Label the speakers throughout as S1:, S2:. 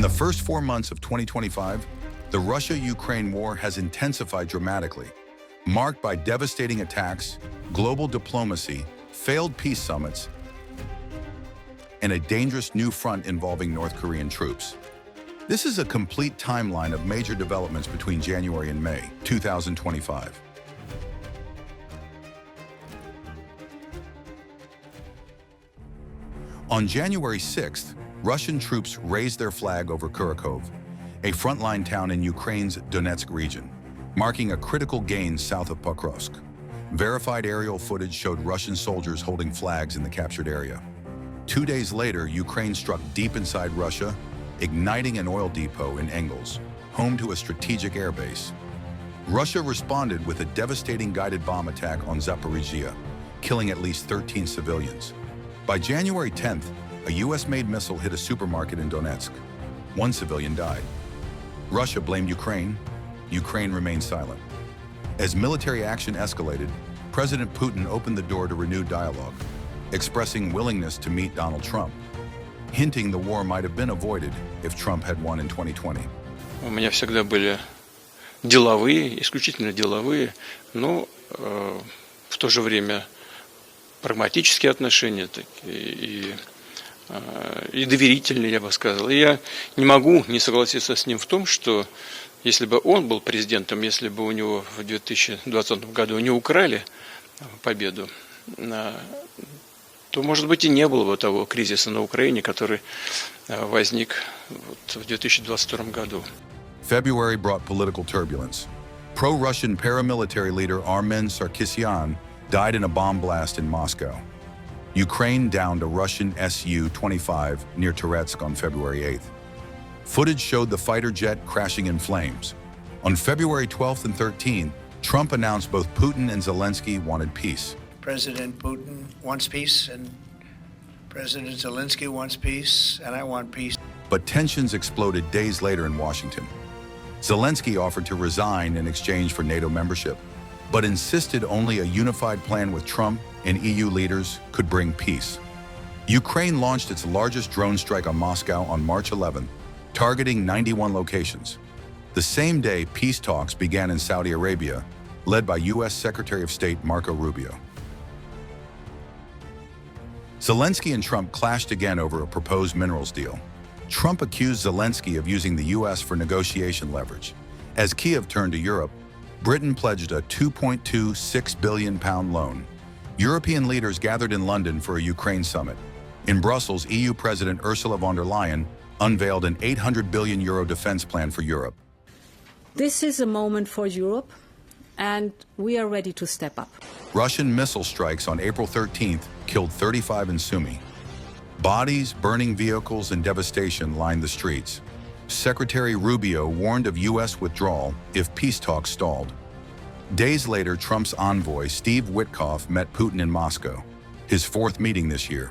S1: the first 4 months of 2025, the Russia-Ukraine war has intensified dramatically, marked by devastating attacks, global diplomacy, failed peace summits, and a dangerous new front involving North Korean troops. This is a complete timeline of major developments between January and May 2025. On January 6th, Russian troops raised their flag over Kurakhove, a frontline town in Ukraine's Donetsk region, marking a critical gain south of Pokrovsk. Verified aerial footage showed Russian soldiers holding flags in the captured area. 2 days later, Ukraine struck deep inside Russia, igniting an oil depot in Engels, home to a strategic airbase. Russia responded with a devastating guided bomb attack on Zaporizhia, killing at least 13 civilians. By January 10th, a US-made missile hit a supermarket in Donetsk. 1 civilian died. Russia blamed Ukraine. Ukraine remained silent. As military action escalated, President Putin opened the door to renewed dialogue, expressing willingness to meet Donald Trump, hinting the war might have been avoided if Trump had won in 2020.
S2: У меня всегда были деловые, исключительно деловые, но в то же время прагматические отношения и доверительные, я бы сказал. И я не могу не согласиться с ним в том, что если бы он был президентом, если бы у него в 2020 году не украли победу, то, может быть, и не было бы того кризиса на Украине, который возник в 2022 году.
S1: February brought political turbulence. Pro-Russian paramilitary leader Armen Sarkisyan died in a bomb blast in Moscow. Ukraine downed a Russian Su-25 near Toretsk on February 8th. Footage showed the fighter jet crashing in flames. On February 12th and 13th, Trump announced both Putin and Zelensky wanted peace.
S3: President Putin wants peace, and President Zelensky wants peace, and I want peace.
S1: But tensions exploded days later in Washington. Zelensky offered to resign in exchange for NATO membership, but insisted only a unified plan with Trump and EU leaders could bring peace. Ukraine launched its largest drone strike on Moscow on March 11th, targeting 91 locations. The same day, peace talks began in Saudi Arabia, led by U.S. Secretary of State Marco Rubio. Zelensky and Trump clashed again over a proposed minerals deal. Trump accused Zelensky of using the U.S. for negotiation leverage. As Kyiv turned to Europe, Britain pledged a £2.26 billion loan. European leaders gathered in London for a Ukraine summit. In Brussels, EU President Ursula von der Leyen unveiled an €800 billion defense plan for Europe.
S4: This is a moment for Europe, and we are ready to step up.
S1: Russian missile strikes on April 13th killed 35 in Sumy. Bodies, burning vehicles, and devastation lined the streets. Secretary Rubio warned of U.S. withdrawal if peace talks stalled. Days later, Trump's envoy, Steve Witkoff, met Putin in Moscow, his 4th meeting this year.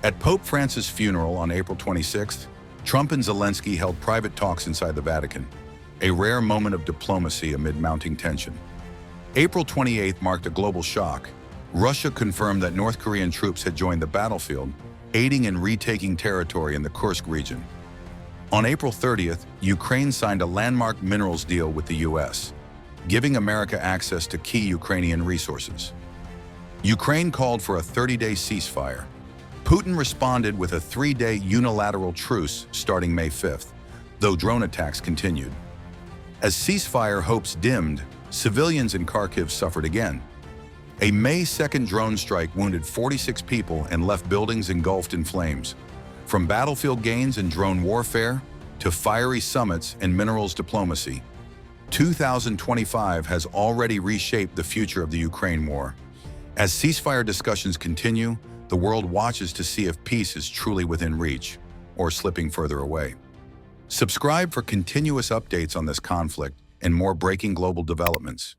S1: At Pope Francis' funeral on April 26th, Trump and Zelensky held private talks inside the Vatican, a rare moment of diplomacy amid mounting tension. April 28th marked a global shock. Russia confirmed that North Korean troops had joined the battlefield, aiding in retaking territory in the Kursk region. On April 30th, Ukraine signed a landmark minerals deal with the U.S., giving America access to key Ukrainian resources. Ukraine called for a 30-day ceasefire. Putin responded with a 3-day unilateral truce starting May 5th, though drone attacks continued. As ceasefire hopes dimmed, civilians in Kharkiv suffered again. A May 2nd drone strike wounded 46 people and left buildings engulfed in flames. From battlefield gains and drone warfare to fiery summits and minerals diplomacy, 2025 has already reshaped the future of the Ukraine war. As ceasefire discussions continue, the world watches to see if peace is truly within reach or slipping further away. Subscribe for continuous updates on this conflict and more breaking global developments.